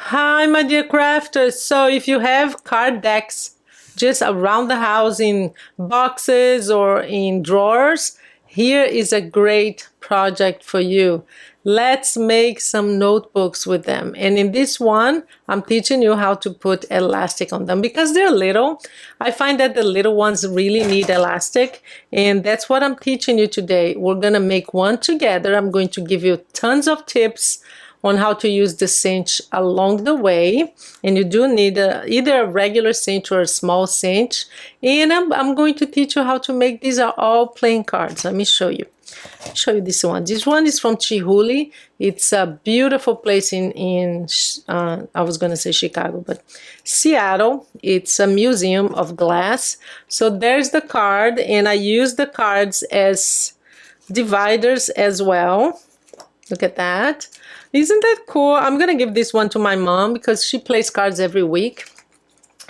Hi, my dear crafters. So if you have card decks just around the house in boxes or in drawers, here is a great project for you. Let's make some notebooks with them. And in this one, I'm teaching you how to put elastic on them because they're little. I find that the little ones really need elastic, and that's what I'm teaching you today. We're gonna make one together. I'm going to give you tons of tips on how to use the cinch along the way, and you do need either a regular cinch or a small cinch. And I'm going to teach you how to make these are all playing cards. Let me show you this one. This one is from Chihuly. It's a beautiful place in I was gonna say Chicago, but Seattle. It's a museum of glass. So there's the card, and I use the cards as dividers as well. Look at that. Isn't that cool? I'm gonna give this one to my mom because she plays cards every week.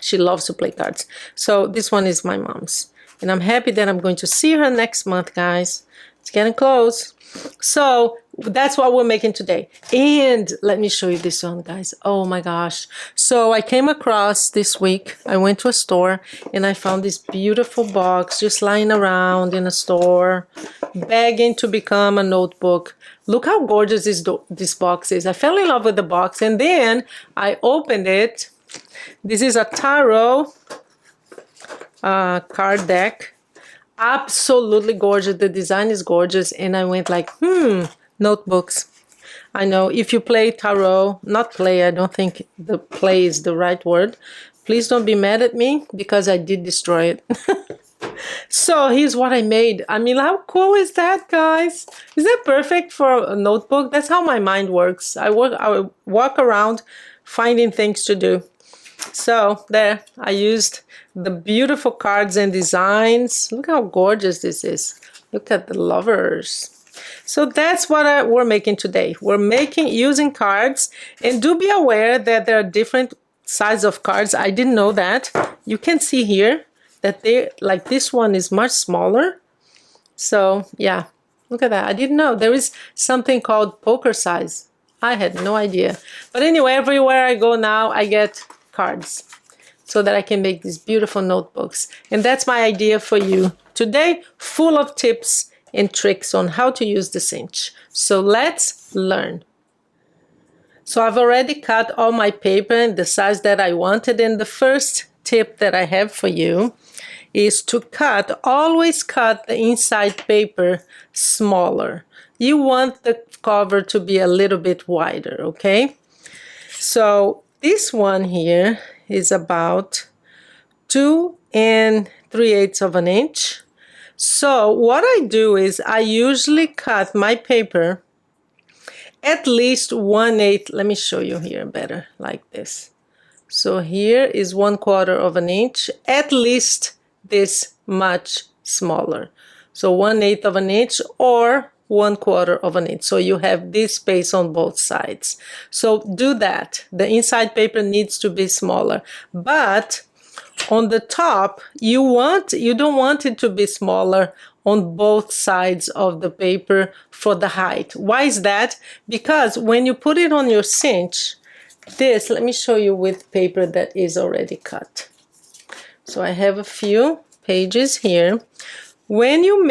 She loves to play cards. So this one is my mom's. And I'm happy that I'm going to see her next month, guys. It's getting close. So that's what we're making today. And let me show you this one, guys. Oh my gosh. So I came across this week, I went to a store and I found this beautiful box just lying around in a store, begging to become a notebook. Look how gorgeous this box is. I fell in love with the box and then I opened it. This is a tarot card deck. Absolutely gorgeous. The design is gorgeous, and I went like, notebooks. I know if you play tarot, not play, I don't think the play is the right word. Please don't be mad at me because I did destroy it. So here's what I made. I mean, how cool is that, guys? Is that perfect for a notebook? That's how my mind works. I walk around finding things to do. So there, I used the beautiful cards and designs. Look how gorgeous this is. Look at the lovers. So that's what we're making today. We're using cards, and do be aware that there are different sizes of cards. I didn't know that. You can see here that like this one is much smaller. So yeah, look at that. I didn't know there is something called poker size. I had no idea. But anyway, everywhere I go now, I get cards so that I can make these beautiful notebooks. And that's my idea for you today, full of tips and tricks on how to use the cinch. So let's learn. So I've already cut all my paper in the size that I wanted, and the first tip that I have for you is to always cut the inside paper smaller. You want the cover to be a little bit wider, okay? So this one here is about 2 3/8 of an inch. So what I do is I usually cut my paper at least 1/8. Let me show you here better, like this. So here is 1/4 of an inch, at least this much smaller. So 1/8 of an inch or 1/4 of an inch. So you have this space on both sides. So do that. The inside paper needs to be smaller. But on the top, you don't want it to be smaller on both sides of the paper for the height. Why is that? Because when you put it on your cinch, let me show you with paper that is already cut. So I have a few pages here. When you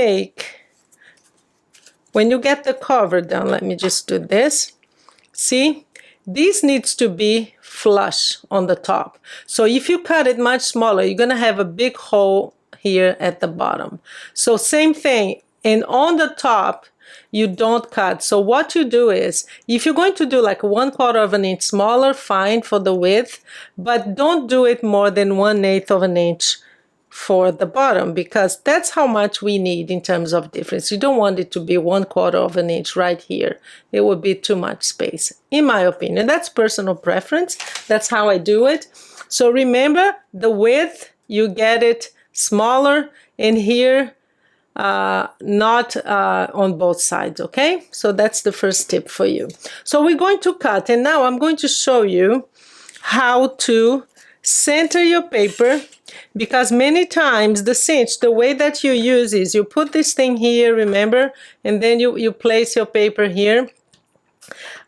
get the cover done, let me just do this. See, this needs to be flush on the top. So if you cut it much smaller, you're gonna have a big hole here at the bottom. So same thing, and on the top, you don't cut. So what you do is, if you're going to do like 1/4 of an inch smaller, fine for the width, but don't do it more than 1/8 of an inch for the bottom, because that's how much we need in terms of difference. You don't want it to be 1/4 of an inch right here. It would be too much space, in my opinion. That's personal preference. That's how I do it. So remember, the width, you get it smaller, and here not on both sides, okay? So that's the first tip for you. So we're going to cut, and now I'm going to show you how to center your paper, because many times the cinch, the way that you use is you put this thing here, remember, and then you place your paper here.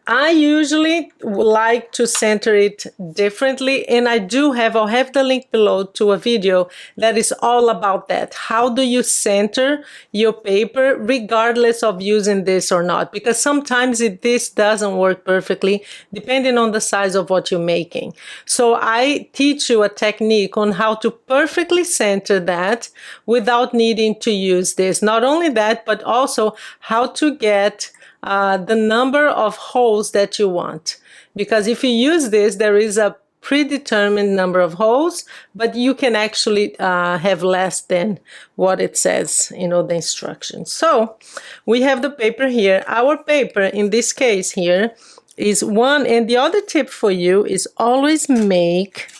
I usually like to center it differently, and I'll have the link below to a video that is all about that. How do you center your paper regardless of using this or not? Because sometimes this doesn't work perfectly depending on the size of what you're making. So I teach you a technique on how to perfectly center that without needing to use this. Not only that, but also how to get the number of holes that you want. Because if you use this, there is a predetermined number of holes, but you can actually have less than what it says, you know, the instructions. So we have the paper here. Our paper in this case here is one, and the other tip for you is always make,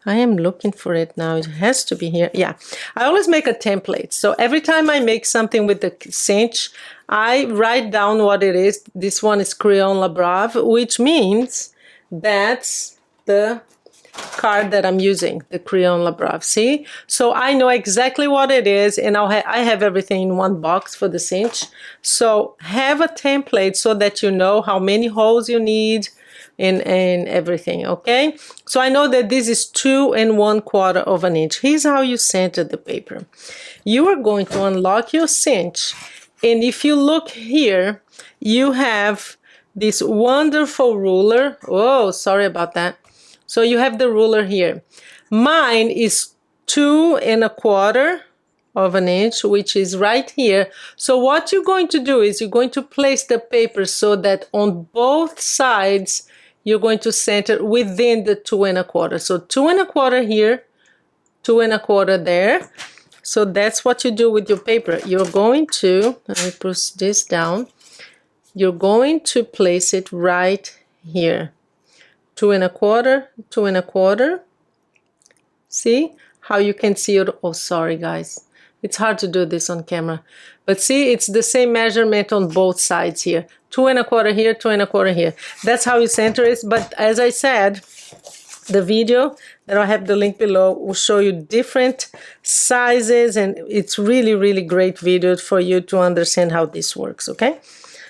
I am looking for it now, it has to be here. Yeah, I always make a template. So every time I make something with the cinch, I write down what it is. This one is Crayon La Brave, which means that's the card that I'm using, the Crayon La Brave. See? So I know exactly what it is, and I have everything in one box for the cinch. So have a template so that you know how many holes you need and everything, okay? So I know that this is 2 1/4 of an inch. Here's how you center the paper. You are going to unlock your cinch, and if you look here, you have this wonderful ruler. Oh, sorry about that. So you have the ruler here. Mine is 2 1/4 of an inch, which is right here. So what you're going to do is you're going to place the paper so that on both sides, you're going to center within the 2 1/4. So 2 1/4 here, 2 1/4 there. So that's what you do with your paper. You're going to, let me push this down. You're going to place it right here. 2 1/4, 2 1/4. See how you can see it? Oh, sorry guys. It's hard to do this on camera. But see, it's the same measurement on both sides here. 2 1/4 here, 2 1/4 here. That's how you center it. But as I said, the video that I have the link below will show you different sizes, and it's really, really great video for you to understand how this works, okay?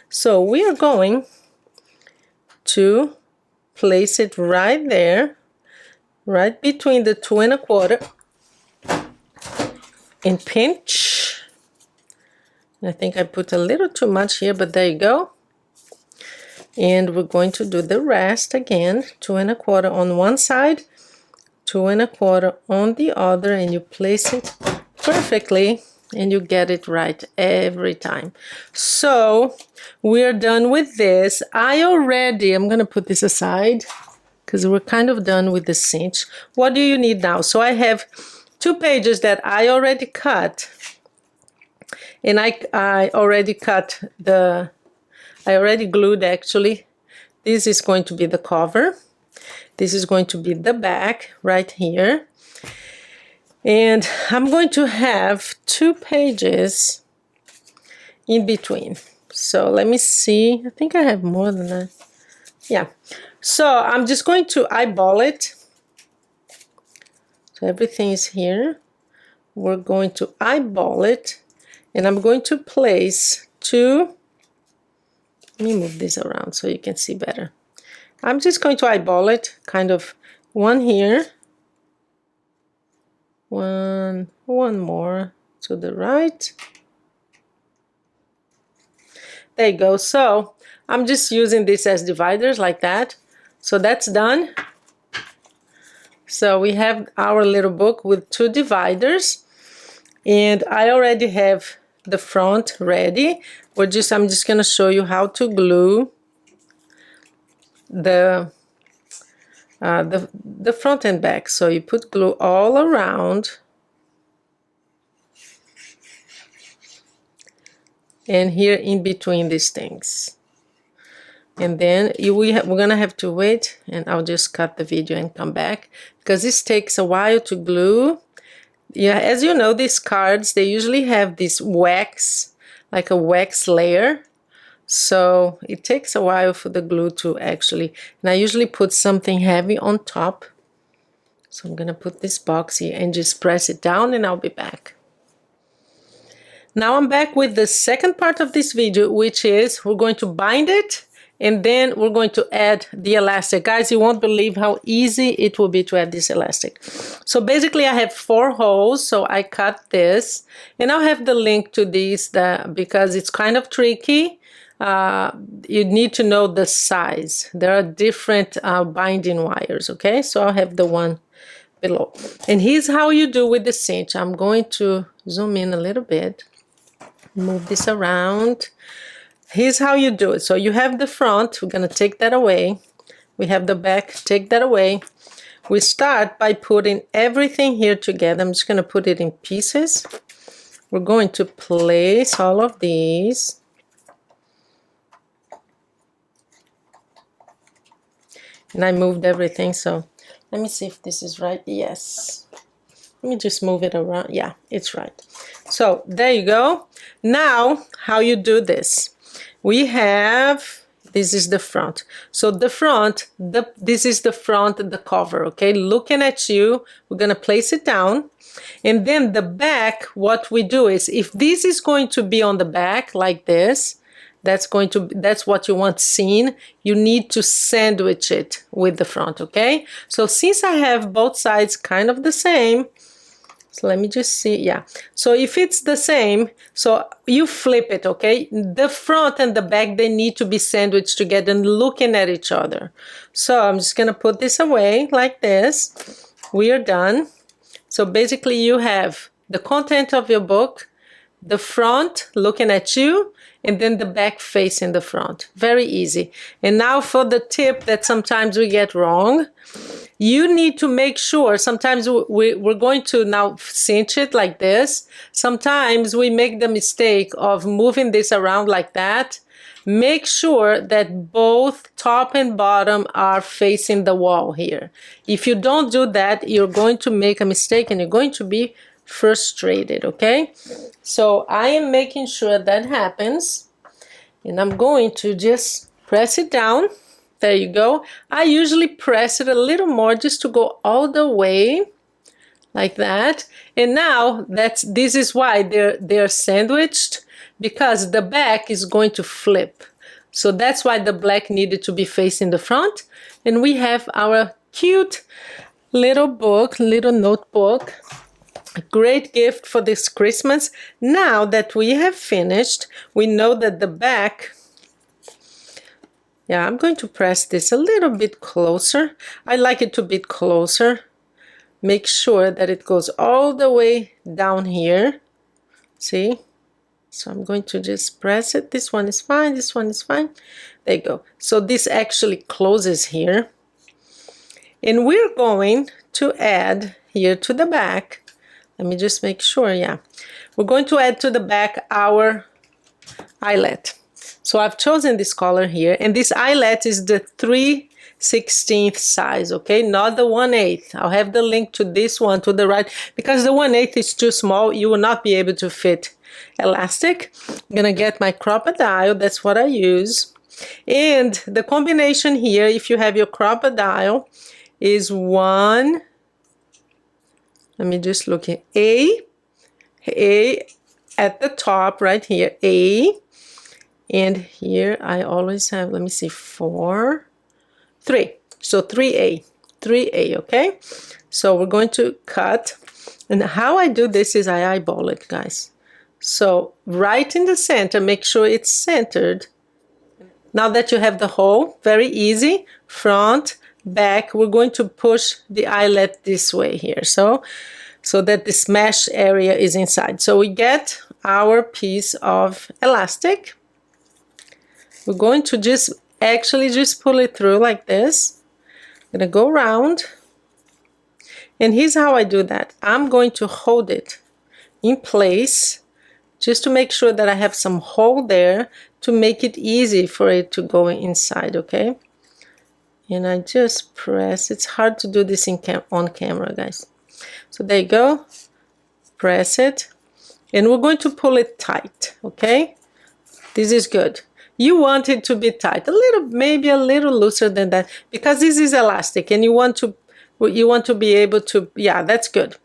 So we are going to place it right there, right between the 2 1/4, and pinch. I think I put a little too much here, but there you go. And we're going to do the rest again, 2 1/4 on one side, 2 1/4 on the other, and you place it perfectly, and you get it right every time. So we're done with this. I'm gonna put this aside because we're kind of done with the cinch. What do you need now? So I have 2 pages that I already cut, and I already cut I already glued actually. This is going to be the cover. This is going to be the back right here. And I'm going to have 2 pages in between. So let me see. I think I have more than that. Yeah. So I'm just going to eyeball it. So everything is here. We're going to eyeball it. And I'm going to place 2. Let me move this around so you can see better. I'm just going to eyeball it, kind of one here, one more to the right. There you go. So I'm just using this as dividers like that. So that's done. So we have our little book with 2 dividers, and I already have the front ready. I'm just going to show you how to glue the front and back. So you put glue all around, and here in between these things. And then we're gonna have to wait, and I'll just cut the video and come back because this takes a while to glue. Yeah, as you know, these cards, they usually have this wax, like a wax layer. So it takes a while for the glue to actually, and I usually put something heavy on top. So I'm gonna put this box here and just press it down, and I'll be back. Now I'm back with the second part of this video, which is we're going to bind it and then we're going to add the elastic. Guys, you won't believe how easy it will be to add this elastic. So basically I have 4 holes, so I cut this, and I'll have the link to these because it's kind of tricky. You need to know the size. There are different binding wires, okay? So I'll have the one below. And here's how you do with the cinch. I'm going to zoom in a little bit, move this around. Here's how you do it. So you have the front, we're going to take that away. We have the back, take that away. We start by putting everything here together. I'm just going to put it in pieces. We're going to place all of these. And I moved everything, so let me see if this is right. Yes. Let me just move it around. Yeah, it's right. So there you go. Now, how you do this? We have, this is the front. So the front, this is the front, the cover, okay? Looking at you, we're gonna place it down. And then the back, what we do is, if this is going to be on the back like this, that's what you want seen. You need to sandwich it with the front, okay? So since I have both sides kind of the same, so let me just see, yeah. So if it's the same, so you flip it, okay? The front and the back, they need to be sandwiched together and looking at each other. So I'm just gonna put this away like this. We are done. So basically you have the content of your book, the front looking at you, and then the back facing the front. Very easy. And now for the tip that sometimes we get wrong, you need to make sure, sometimes we're going to now cinch it like this. Sometimes we make the mistake of moving this around like that. Make sure that both top and bottom are facing the wall here. If you don't do that, you're going to make a mistake and you're going to be frustrated, okay? So I am making sure that happens, and I'm going to just press it down. There you go. I usually press it a little more just to go all the way like that. And now this is why they're sandwiched, because the back is going to flip. So that's why the black needed to be facing the front. And we have our cute little book, little notebook. A great gift for this Christmas. Now that we have finished, we know that the back, yeah, I'm going to press this a little bit closer. I like it to be closer. Make sure that it goes all the way down here. See? So I'm going to just press it. This one is fine. This one is fine. There you go. So this actually closes here. And we're going to add here to the back. Let me just make sure, yeah. We're going to add to the back our eyelet. So I've chosen this color here, and this eyelet is the 3/16 size, okay? Not the 1/8. I'll have the link to this one to the right, because the 1/8 is too small. You will not be able to fit elastic. I'm gonna get my crocodile, that's what I use. And the combination here, if you have your crocodile, is one, let me just look at A at the top right here, A, and here I always have, let me see, 4, 3, so 3A, okay? So we're going to cut, and how I do this is I eyeball it, guys. So right in the center, make sure it's centered. Now that you have the hole, very easy, front, back, we're going to push the eyelet this way here, so that the mesh area is inside. So we get our piece of elastic. We're going to just pull it through like this. I'm gonna go around, and here's how I do that. I'm going to hold it in place just to make sure that I have some hole there to make it easy for it to go inside, okay? And I just press. It's hard to do this on camera, guys. So there you go. Press it. And we're going to pull it tight, okay? This is good. You want it to be tight, a little, maybe a little looser than that, because this is elastic and you want to be able to, yeah, that's good.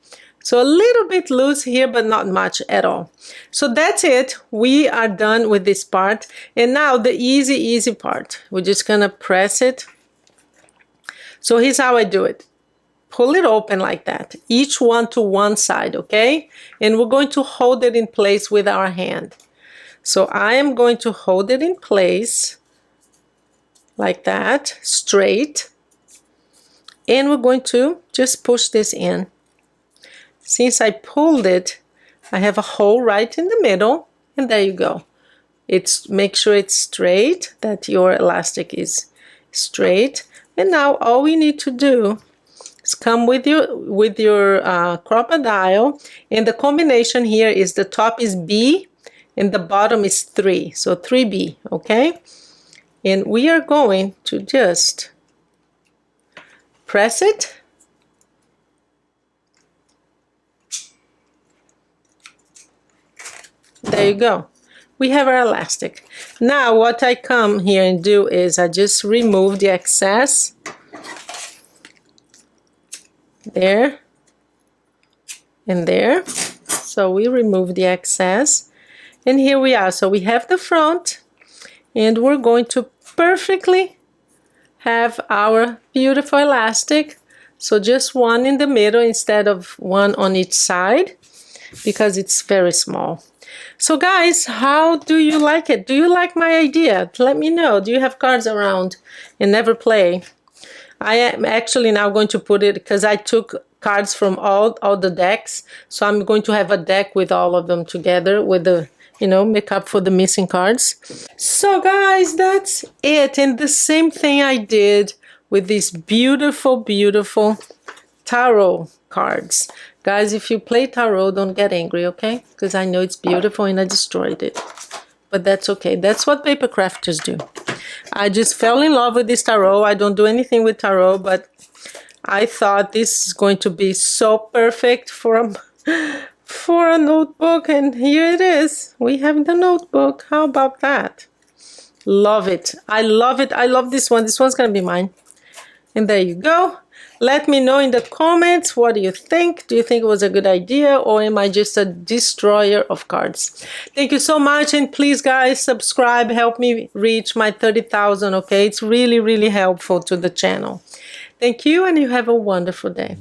So a little bit loose here, but not much at all. So that's it. We are done with this part. And now the easy part. We're just gonna press it. So here's how I do it. Pull it open like that, each one to one side, okay? And we're going to hold it in place with our hand. So I am going to hold it in place like that, straight. And we're going to just push this in. Since I pulled it, I have a hole right in the middle, and there you go. Make sure it's straight, that your elastic is straight. And now all we need to do is come with your crocodile, and the combination here is the top is B and the bottom is 3, so 3B, okay? And we are going to just press it. There you go. We have our elastic. Now what I come here and do is I just remove the excess. There and there. So we remove the excess. And here we are. So we have the front. And we're going to perfectly have our beautiful elastic. So just one in the middle instead of one on each side, because it's very small. So guys, how do you like it? Do you like my idea? Let me know. Do you have cards around and never play? I am actually now going to put it, because I took cards from all the decks. So I'm going to have a deck with all of them together with the, you know, make up for the missing cards. So guys, that's it. And the same thing I did with these beautiful, beautiful tarot cards. Guys, if you play tarot, don't get angry, okay? Because I know it's beautiful and I destroyed it. But that's okay. That's what paper crafters do. I just fell in love with this tarot. I don't do anything with tarot, but I thought this is going to be so perfect for a notebook. And here it is. We have the notebook. How about that? Love it. I love it. I love this one. This one's going to be mine. And there you go. Let me know in the comments, what do you think? Do you think it was a good idea, or am I just a destroyer of cards? Thank you so much, and please guys, subscribe, help me reach my 30,000, okay? It's really, really helpful to the channel. Thank you, and you have a wonderful day.